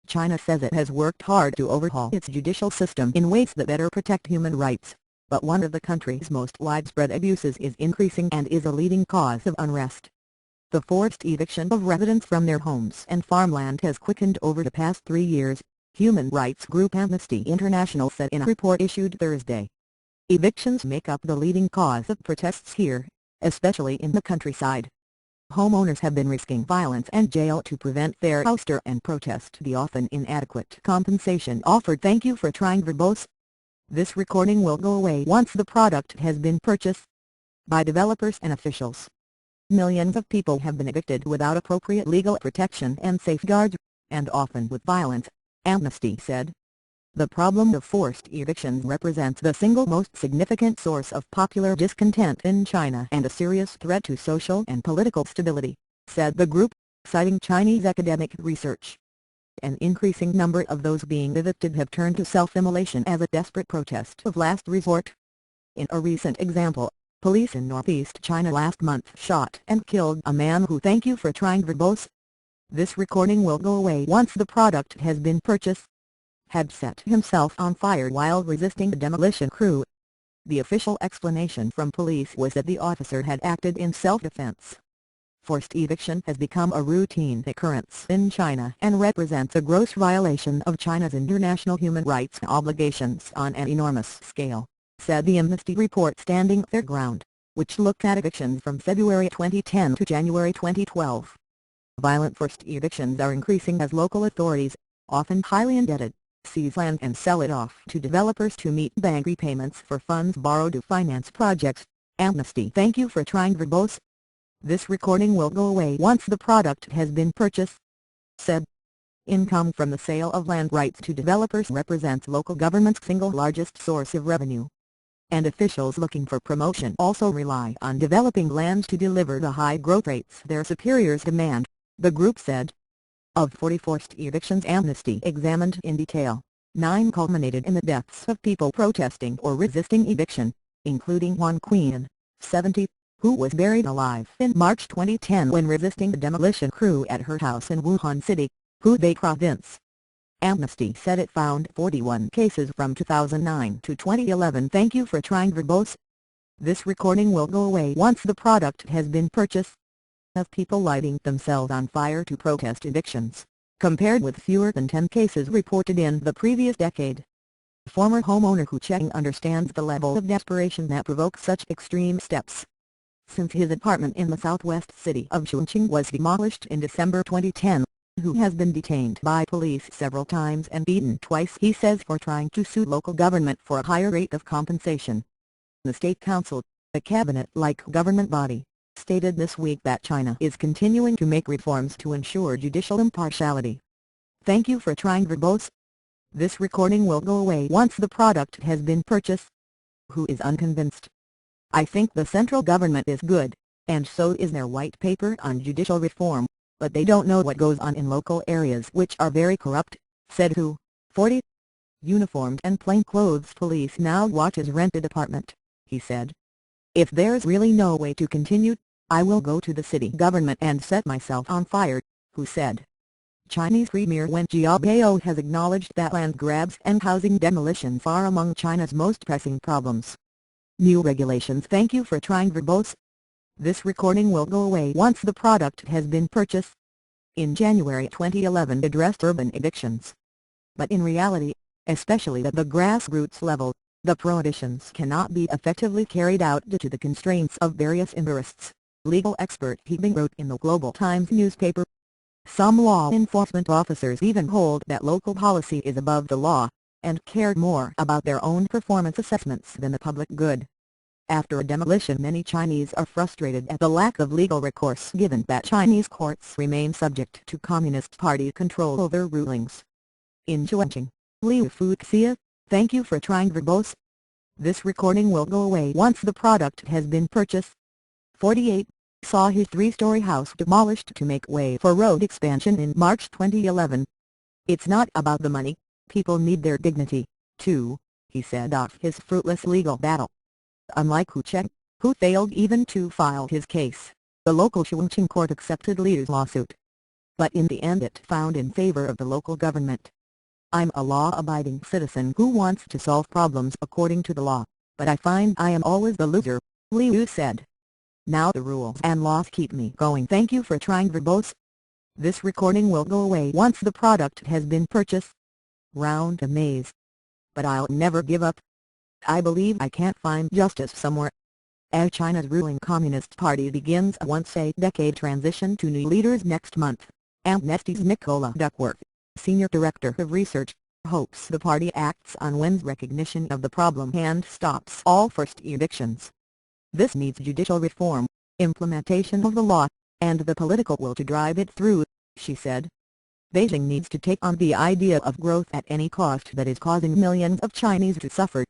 China says it has worked hard to overhaul its judicial system in ways that better protect human rights, but one of the country's most widespread abuses is increasing and is a leading cause of unrest. The forced eviction of residents from their homes and farmland has quickened over the past 3 years, human rights group Amnesty International said in a report issued Thursday. Evictions make up the leading cause of protests here, especially in the countryside. Homeowners have been risking violence and jail to prevent their ouster and protest the often inadequate compensation offered. Thank you for trying verbose. This recording will go away once the product has been purchased by developers and officials. Millions of people have been evicted without appropriate legal protection and safeguards, and often with violence, Amnesty said. The problem of forced evictions represents the single most significant source of popular discontent in China and a serious threat to social and political stability, said the group, citing Chinese academic research. An increasing number of those being evicted have turned to self-immolation as a desperate protest of last resort. In a recent example, police in northeast China last month shot and killed a man who, thank you for trying verbose. This recording will go away once the product has been purchased. Had set himself on fire while resisting the demolition crew. The official explanation from police was that the officer had acted in self-defense. Forced eviction has become a routine occurrence in China and represents a gross violation of China's international human rights obligations on an enormous scale, said the Amnesty report Standing Their Ground, which looked at evictions from February 2010 to January 2012. Violent forced evictions are increasing as local authorities, often highly indebted, seize land and sell it off to developers to meet bank repayments for funds borrowed to finance projects. Amnesty. Thank you for trying verbose. This recording will go away once the product has been purchased, said. Income from the sale of land rights to developers represents local government's single largest source of revenue. And officials looking for promotion also rely on developing land to deliver the high growth rates their superiors demand, the group said. Of 40 forced evictions Amnesty examined in detail, 9 culminated in the deaths of people protesting or resisting eviction, including one queen, 70, who was buried alive in March 2010 when resisting the demolition crew at her house in Wuhan City, Hubei Province. Amnesty said it found 41 cases from 2009 to 2011. Thank you for trying verbose. This recording will go away once the product has been purchased. Of people lighting themselves on fire to protest evictions, compared with fewer than 10 cases reported in the previous decade. Former homeowner Hu Cheng understands the level of desperation that provokes such extreme steps. Since his apartment in the southwest city of Chongqing was demolished in December 2010, Hu has been detained by police several times and beaten twice, he says, for trying to sue local government for a higher rate of compensation. The State Council, a cabinet-like government body, stated this week that China is continuing to make reforms to ensure judicial impartiality. Thank you for trying verbose. This recording will go away once the product has been purchased. Who is unconvinced? I think the central government is good, and so is their white paper on judicial reform, but they don't know what goes on in local areas which are very corrupt, said Hu, 40. Uniformed and plainclothes police now watch his rented apartment, he said. If there's really no way to continue, I will go to the city government and set myself on fire, Hu said. Chinese Premier Wen Jiabao has acknowledged that land grabs and housing demolitions are among China's most pressing problems. New regulations. Thank you for trying verbose. This recording will go away once the product has been purchased. In January 2011 addressed urban evictions. But in reality, especially at the grassroots level, the prohibitions cannot be effectively carried out due to the constraints of various interests, legal expert He Bing wrote in the Global Times newspaper. Some law enforcement officers even hold that local policy is above the law, and care more about their own performance assessments than the public good. After a demolition, many Chinese are frustrated at the lack of legal recourse given that Chinese courts remain subject to Communist Party control over rulings. In Chongqing, Liu Fuxia, thank you for trying verbose. This recording will go away once the product has been purchased. 48, saw his 3-story house demolished to make way for road expansion in March 2011. It's not about the money, people need their dignity, too, he said of his fruitless legal battle. Unlike Hu Cheng, who failed even to file his case, the local Chongqing court accepted Liu's lawsuit. but in the end it found in favor of the local government. "I'm a law-abiding citizen who wants to solve problems according to the law, but I find I am always the loser," Liu said. "Now the rules and laws keep me going. Thank you for trying verbose. This recording will go away once the product has been purchased. Round a maze. But I'll never give up. I believe I can't find justice somewhere." As China's ruling Communist Party begins a once-a-decade transition to new leaders next month, Amnesty's Nicola Duckworth, Senior Director of Research, hopes the party acts on Wednesday's recognition of the problem and stops all forced evictions. "This needs judicial reform, implementation of the law, and the political will to drive it through," she said. "Beijing needs to take on the idea of growth at any cost that is causing millions of Chinese to suffer.